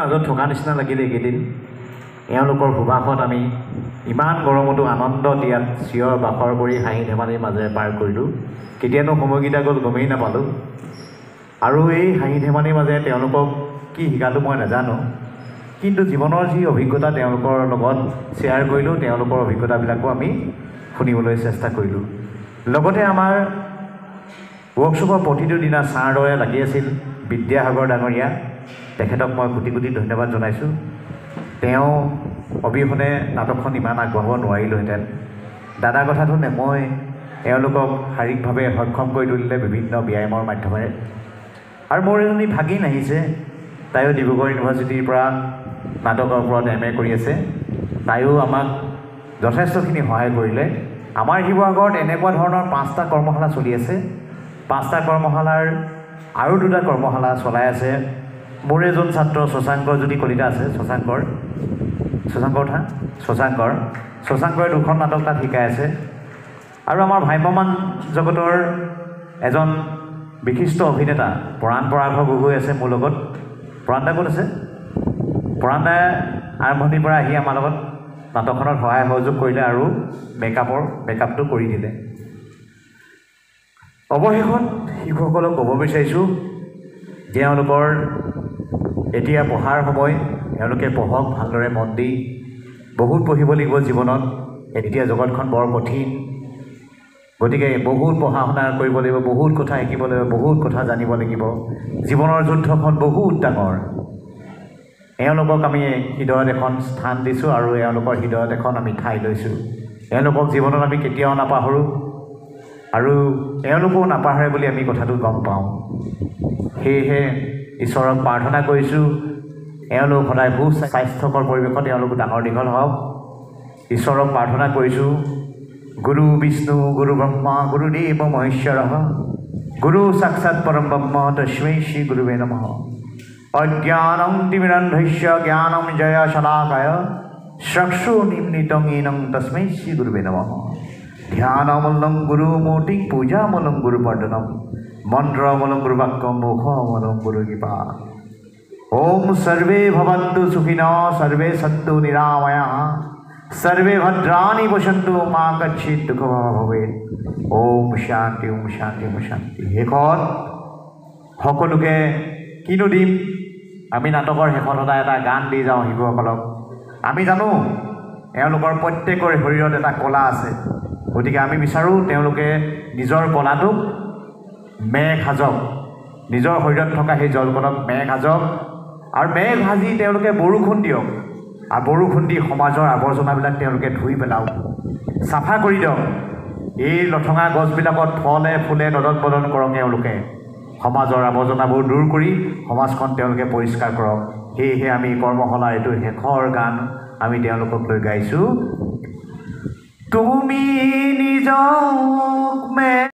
মাজত থকা নিচিনা লাগিলে এইকেইদিন এওঁলোকৰ সুবাসত আমি ইমান গৰমতো আনন্দ দিয়াত চিঞৰ বাখৰ কৰি হাঁহি ধেমালিৰ মাজেৰে পাৰ কৰিলোঁ। কেতিয়ানো সময়কেইটা গ'ল গমেই নাপালোঁ। আৰু এই হাঁহি ধেমালিৰ মাজেৰে তেওঁলোকক কি শিকালোঁ মই নাজানো, কিন্তু জীৱনৰ যি অভিজ্ঞতা তেওঁলোকৰ লগত শ্বেয়াৰ কৰিলোঁ, তেওঁলোকৰ অভিজ্ঞতাবিলাকো আমি শুনিবলৈ চেষ্টা কৰিলোঁ। লগতে আমাৰ ৱৰ্কশ্বপৰ প্ৰতিটো দিনা ছাৰ দৰে লাগি আছিল বিদ্যাসাগৰ ডাঙৰীয়া। তেখেতক মই কোটি কোটি ধন্যবাদ জনাইছোঁ। তেওঁ অবিহনে নাটকখন ইমান আগবঢ়াব নোৱাৰিলোহেঁতেন। দাদা কথাটো নে, মই এওঁলোকক শাৰীৰিকভাৱে সক্ষম কৰি তুলিলে বিভিন্ন ব্যায়ামৰ মাধ্যমেৰে। আৰু মোৰ এজনী ভাগিন আহিছে, তাইও ডিব্ৰুগড় ইউনিভাৰ্চিটিৰ পৰা নাটকৰ ওপৰত MA কৰি আছে। তাইও আমাক যথেষ্টখিনি সহায় কৰিলে। আমাৰ শিৱসাগৰত এনেকুৱা ধৰণৰ 5টা কৰ্মশালা চলি আছে। 5টা কৰ্মশালাৰ আৰু 2টা কৰ্মশালা চলাই আছে মোৰ এজন ছাত্ৰ শশাংকৰ জ্যোতি কলিতা আছে। শশাংকৰে 2খন নাটক তাত শিকাই আছে। আৰু আমাৰ ভ্ৰাম্যমাণ জগতৰ এজন বিশিষ্ট অভিনেতা পৰাণ পৰাশৰ গগৈ আছে মোৰ লগত। পৰাণদা ক'ত আছে? পৰাণদাই আৰম্ভণিৰ পৰা আহি আমাৰ লগত নাটকখনত সহায় সহযোগ কৰিলে আৰু মেকআপটো কৰি দিলে। অৱশেষত শিশুসকলক ক'ব বিচাৰিছোঁ যে এওঁলোকৰ এতিয়া পঢ়াৰ সময়, এওঁলোকে পঢ়ক ভালদৰে মন দি। বহুত পঢ়িব লাগিব জীৱনত, এতিয়া জগতখন বৰ কঠিন। গতিকে বহুত পঢ়া শুনা কৰিব লাগিব, বহুত কথা শিকিব লাগিব, বহুত কথা জানিব লাগিব। জীৱনৰ যুদ্ধখন বহুত ডাঙৰ। এওঁলোকক আমি হৃদয়ত এখন স্থান দিছোঁ আৰু এওঁলোকৰ হৃদয়ত এখন আমি ঠাই লৈছোঁ। এওঁলোকক জীৱনত আমি কেতিয়াও নাপাহৰোঁ আৰু এওঁলোকেও নাপাহৰে বুলি আমি কথাটো গম পাওঁ। সেয়েহে ঈশ্বৰক প্ৰাৰ্থনা কৰিছোঁ এওঁলোক সদায় সুস্বাস্থ্যকৰ পৰিৱেশত এওঁলোক ডাঙৰ দীঘল হওক। ঈশ্বৰক প্ৰাৰ্থনা কৰিছোঁ গুৰু বিষ্ণু গুৰু ব্ৰহ্মা গুৰুদেৱ মহেশ্বৰঃ গুৰু সাক্ষাৎ পৰম ব্ৰহ্ম তস্मै শ্ৰী গুৰুৱে নমঃ। অজ্ঞানং তিমিৰন্ধস্য জ্ঞানং জয় শলাকায় চক্ষুৰ্নিমিলিতং येन তস্मै শ্ৰী গুৰুৱে নমঃ। ধ্যানমূলং গুৰুমূৰ্তি পূজামূলং গুৰুপৰ্দনম মন্ত্ৰমূলং গুৰুবাক্যম মুখমূলং গুৰুকৃপা। ওম সৰ্বে ভবন্তু সুখিনঃ সৰ্বে সন্তু নিৰাময়াঃ সৰ্বে ভদ্ৰাণি পশ্যন্তু মা কচ্চিৎ দুঃখভাগ্ ভৱেৎ। ওম শান্তি ওম শান্তি ওম শান্তি। শেষত সকলোকে কিনো দিম, আমি নাটকৰ শেষত সদায় এটা গান দি যাওঁ শিশুসকলক। আমি জানো এওঁলোকৰ প্ৰত্যেকৰে শৰীৰত এটা কলা আছে, গতিকে আমি বিচাৰোঁ তেওঁলোকে নিজৰ কলাটোক মেঘ সাজক, নিজৰ শৰীৰত থকা সেই জলকণক মেঘ সাজক আৰু মেঘ সাজি তেওঁলোকে বৰষুণ দিয়ক। আৰু বৰষুণ দি সমাজৰ আৱৰ্জনাবিলাক তেওঁলোকে ধুই পেলাওক, চাফা কৰি দিয়ক। এই লঠঙা গছবিলাকত ফলে ফুলে নদন বদন কৰক। এওঁলোকে সমাজৰ আৱৰ্জনাবোৰ দূৰ কৰি সমাজখন তেওঁলোকে পৰিষ্কাৰ কৰক। সেয়েহে আমি কৰ্মশালাৰ এইটো শেষৰ গান আমি তেওঁলোকক লৈ গাইছোঁ। তুমি নিজক